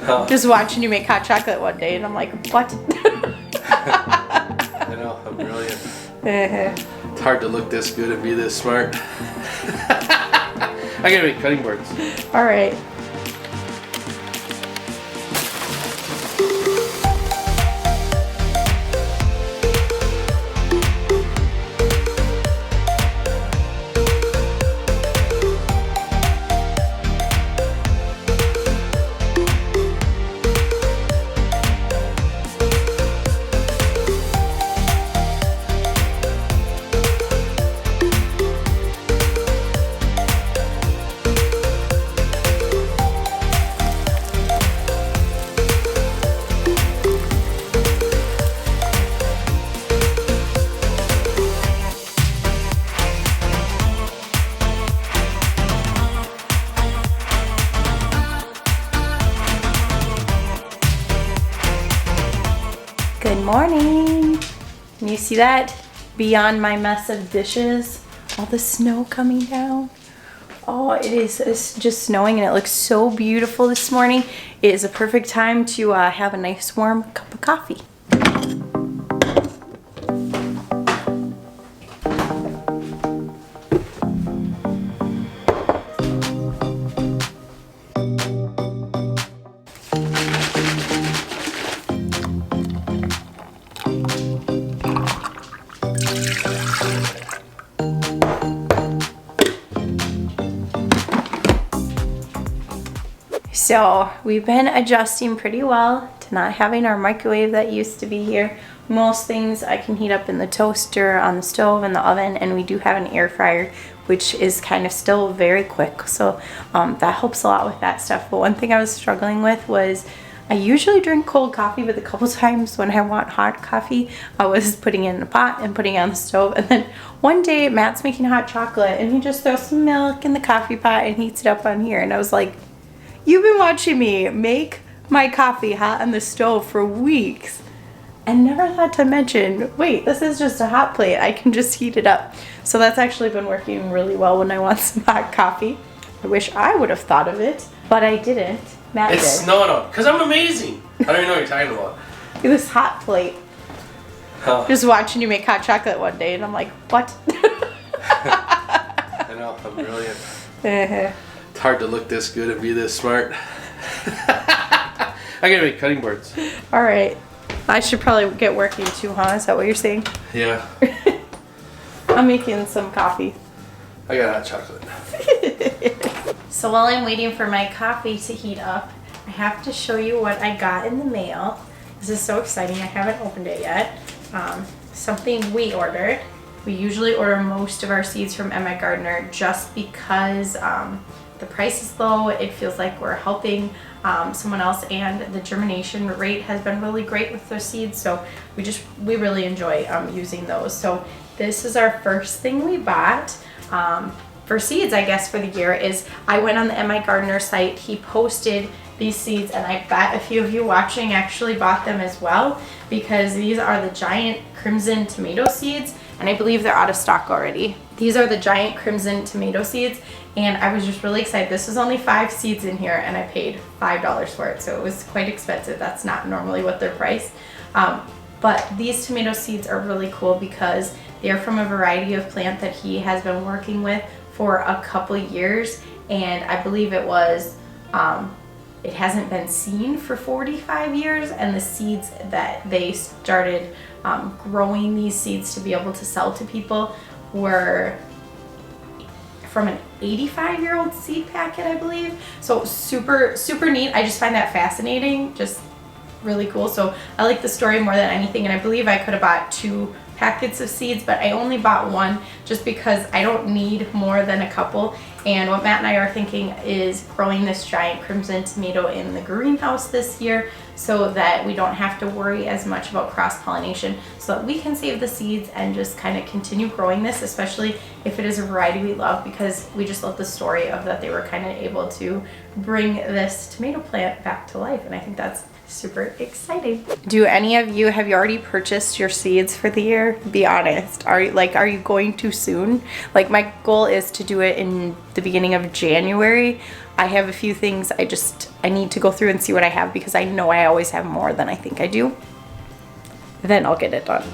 Oh. Just watching you make hot chocolate one day, and I'm like, what? I know, I'm brilliant. It's hard to look this good and be this smart. I gotta make cutting boards. All right. Good morning. Can you see that? Beyond my mess of dishes, all the snow coming down. Oh, it's just snowing and it looks so beautiful this morning. It is a perfect time to have a nice warm cup of coffee. So we've been adjusting pretty well to not having our microwave that used to be here. Most things I can heat up in the toaster, on the stove, in the oven, and we do have an air fryer, which is kind of still very quick. So that helps a lot with that stuff. But one thing I was struggling with was I usually drink cold coffee, but a couple times when I want hot coffee, I was putting it in a pot and putting it on the stove. And then one day Matt's making hot chocolate and he just throws some milk in the coffee pot and heats it up on here. And I was like, you've been watching me make my coffee hot on the stove for weeks and never thought to mention, wait, this is just a hot plate. I can just heat it up. So that's actually been working really well when I want some hot coffee. I wish I would have thought of it, but I didn't. Matt did. It's snowing out, because I'm amazing. I don't even know what you're talking about. Look at this hot plate. Oh. Just watching you make hot chocolate one day and I'm like, what? I know, I'm brilliant. It's hard to look this good and be this smart. I gotta make cutting boards. All right. I should probably get working too, huh? Is that what you're saying? Yeah. I'm making some coffee. I got hot chocolate. So while I'm waiting for my coffee to heat up, I have to show you what I got in the mail. This is so exciting. I haven't opened it yet. Something we ordered. We usually order most of our seeds from Emma Gardner just because the price is low. It feels like we're helping someone else, and the germination rate has been really great with those seeds. So we really enjoy using those. So this is our first thing we bought for seeds, I guess, for the year. Is I went on the M.I. Gardner site. He posted these seeds, and I bet a few of you watching actually bought them as well, because these are the giant crimson tomato seeds, and I believe they're out of stock already. These are the giant crimson tomato seeds, and I was just really excited. This was only 5 seeds in here, and I paid $5 for it, so it was quite expensive. That's not normally what they're priced. But these tomato seeds are really cool because they're from a variety of plant that he has been working with for a couple years, and I believe it was it hasn't been seen for 45 years, and the seeds that they started growing these seeds to be able to sell to people were from an 85-year-old seed packet, I believe. So super, super neat. I just find that fascinating, just really cool. So I like the story more than anything, and I believe I could have bought 2 packets of seeds, but I only bought 1 just because I don't need more than a couple. And what Matt and I are thinking is growing this giant crimson tomato in the greenhouse this year so that we don't have to worry as much about cross-pollination, so that we can save the seeds and just kind of continue growing this, especially if it is a variety we love, because we just love the story of that they were kind of able to bring this tomato plant back to life, and I think that's super exciting. Do any of you, have you already purchased your seeds for the year? Be honest. Are you going too soon? Like, my goal is to do it in the beginning of January. I have a few things I need to go through and see what I have, because I know I always have more than I think I do. Then I'll get it done.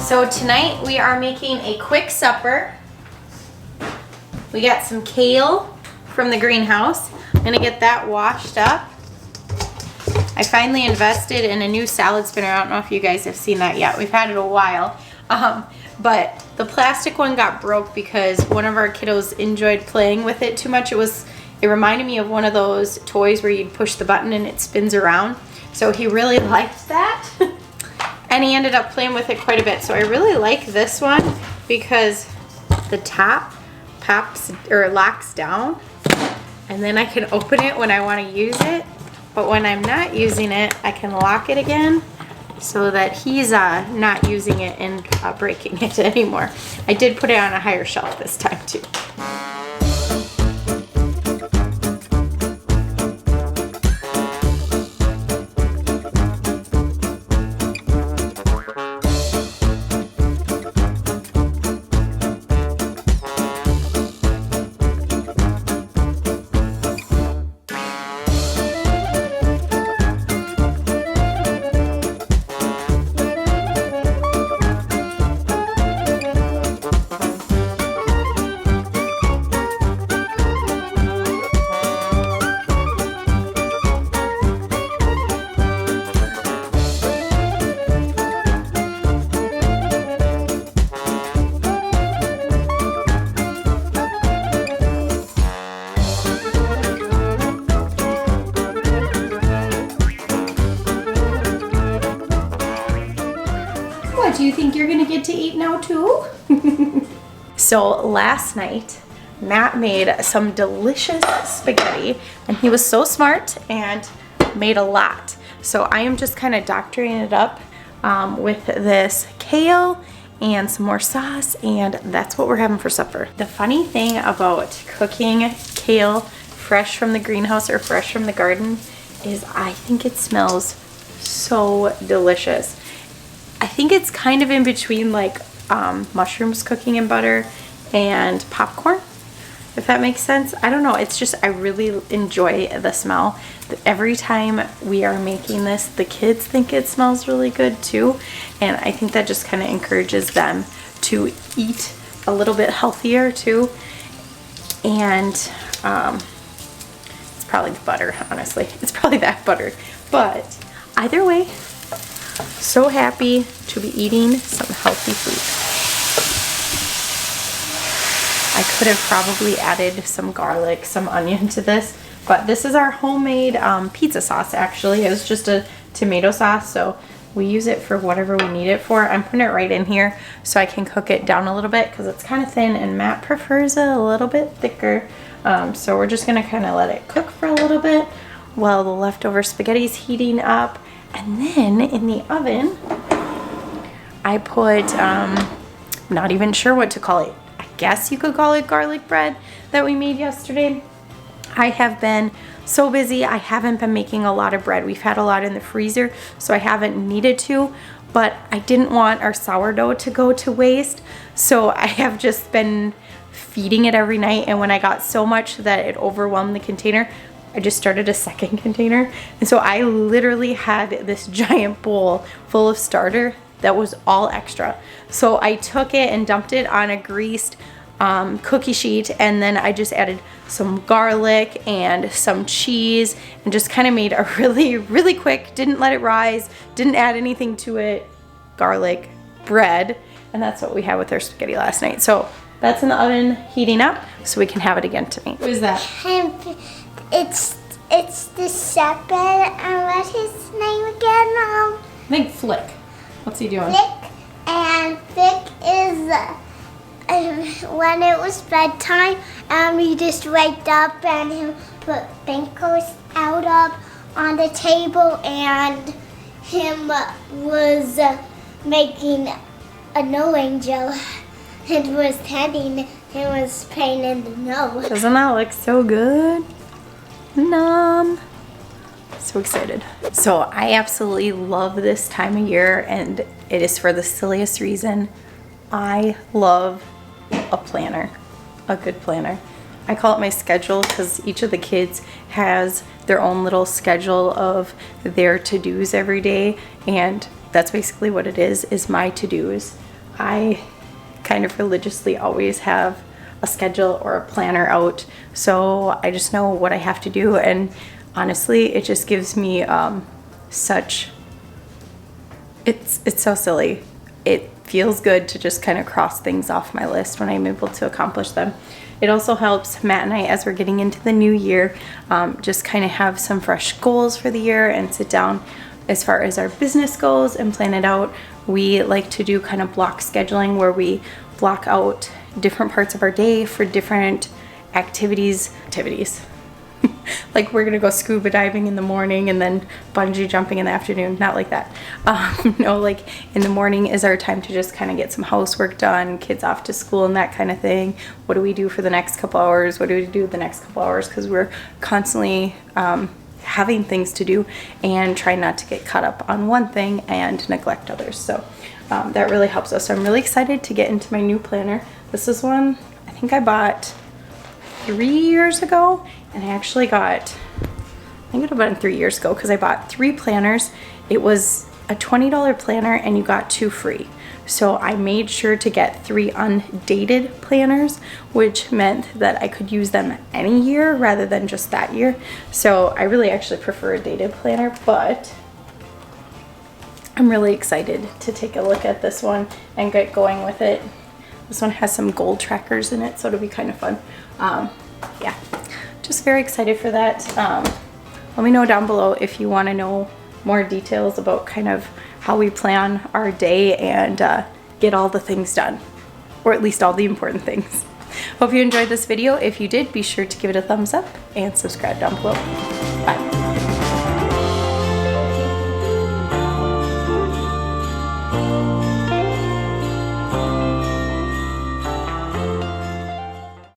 So tonight we are making a quick supper. We got some kale from the greenhouse. I'm gonna get that washed up. I finally invested in a new salad spinner. I don't know if you guys have seen that yet. We've had it a while. But the plastic one got broke because one of our kiddos enjoyed playing with it too much. It reminded me of one of those toys where you'd push the button and it spins around. So he really liked that. And he ended up playing with it quite a bit. So I really like this one because the top pops or locks down, and then I can open it when I want to use it. But when I'm not using it, I can lock it again so that he's not using it and breaking it anymore. I did put it on a higher shelf this time too. Do you think you're gonna get to eat now too? So last night, Matt made some delicious spaghetti, and he was so smart and made a lot. So I am just kind of doctoring it up with this kale and some more sauce, and that's what we're having for supper. The funny thing about cooking kale fresh from the greenhouse or fresh from the garden is I think it smells so delicious. I think it's kind of in between like mushrooms cooking in butter and popcorn, if that makes sense. I don't know, it's just I really enjoy the smell. Every time we are making this, the kids think it smells really good too, and I think that just kind of encourages them to eat a little bit healthier too. And it's probably the butter, honestly. It's probably that butter, but either way, so happy to be eating some healthy food. I could have probably added some garlic, some onion to this, but this is our homemade pizza sauce actually. It was just a tomato sauce, so we use it for whatever we need it for. I'm putting it right in here so I can cook it down a little bit because it's kind of thin and Matt prefers it a little bit thicker. So we're just gonna kind of let it cook for a little bit while the leftover spaghetti is heating up. And then in the oven, I put, not even sure what to call it. I guess you could call it garlic bread that we made yesterday. I have been so busy, I haven't been making a lot of bread. We've had a lot in the freezer, so I haven't needed to, but I didn't want our sourdough to go to waste. So I have just been feeding it every night, and when I got so much that it overwhelmed the container, I just started a second container. And so I literally had this giant bowl full of starter that was all extra. So I took it and dumped it on a greased cookie sheet, and then I just added some garlic and some cheese and just kind of made a really quick, didn't let it rise, didn't add anything to it, garlic bread. And that's what we had with our spaghetti last night. So that's in the oven heating up so we can have it again tonight. What is that? It's the shepherd, and what's his name again? I think Flick. What's he doing? Flick, and Flick is when it was bedtime, he just waked up and he put Banko's out up on the table, and him was making a no angel. It was tending. It was pain in the nose. Doesn't that look so good? Nom. So excited. So I absolutely love this time of year, and it is for the silliest reason. I love a planner, a good planner. I call it my schedule because each of the kids has their own little schedule of their to-dos every day, and that's basically what it is my to-dos. I kind of religiously always have a schedule or a planner out, so I just know what I have to do, and honestly it just gives me it's so silly. It feels good to just kind of cross things off my list when I'm able to accomplish them. It also helps Matt and I, as we're getting into the new year, just kind of have some fresh goals for the year and sit down as far as our business goes and plan it out. We like to do kind of block scheduling where we block out different parts of our day for different activities. Like we're gonna go scuba diving in the morning and then bungee jumping in the afternoon. Not like that. No, like in the morning is our time to just kind of get some housework done, kids off to school and that kind of thing. What do we do for the next couple hours? What do we do the next couple hours? Because we're constantly having things to do and trying not to get caught up on one thing and neglect others. So that really helps us. So I'm really excited to get into my new planner. This is one I think I bought 3 years ago, and I actually got, I think it would have been 3 years ago because I bought 3 planners. It was a $20 planner and you got 2 free. So I made sure to get 3 undated planners, which meant that I could use them any year rather than just that year. So I really actually prefer a dated planner, but I'm really excited to take a look at this one and get going with it. This one has some goal trackers in it, so it'll be kind of fun. Yeah, just very excited for that. Let me know down below if you want to know more details about kind of how we plan our day and get all the things done, or at least all the important things. Hope you enjoyed this video. If you did, be sure to give it a thumbs up and subscribe down below.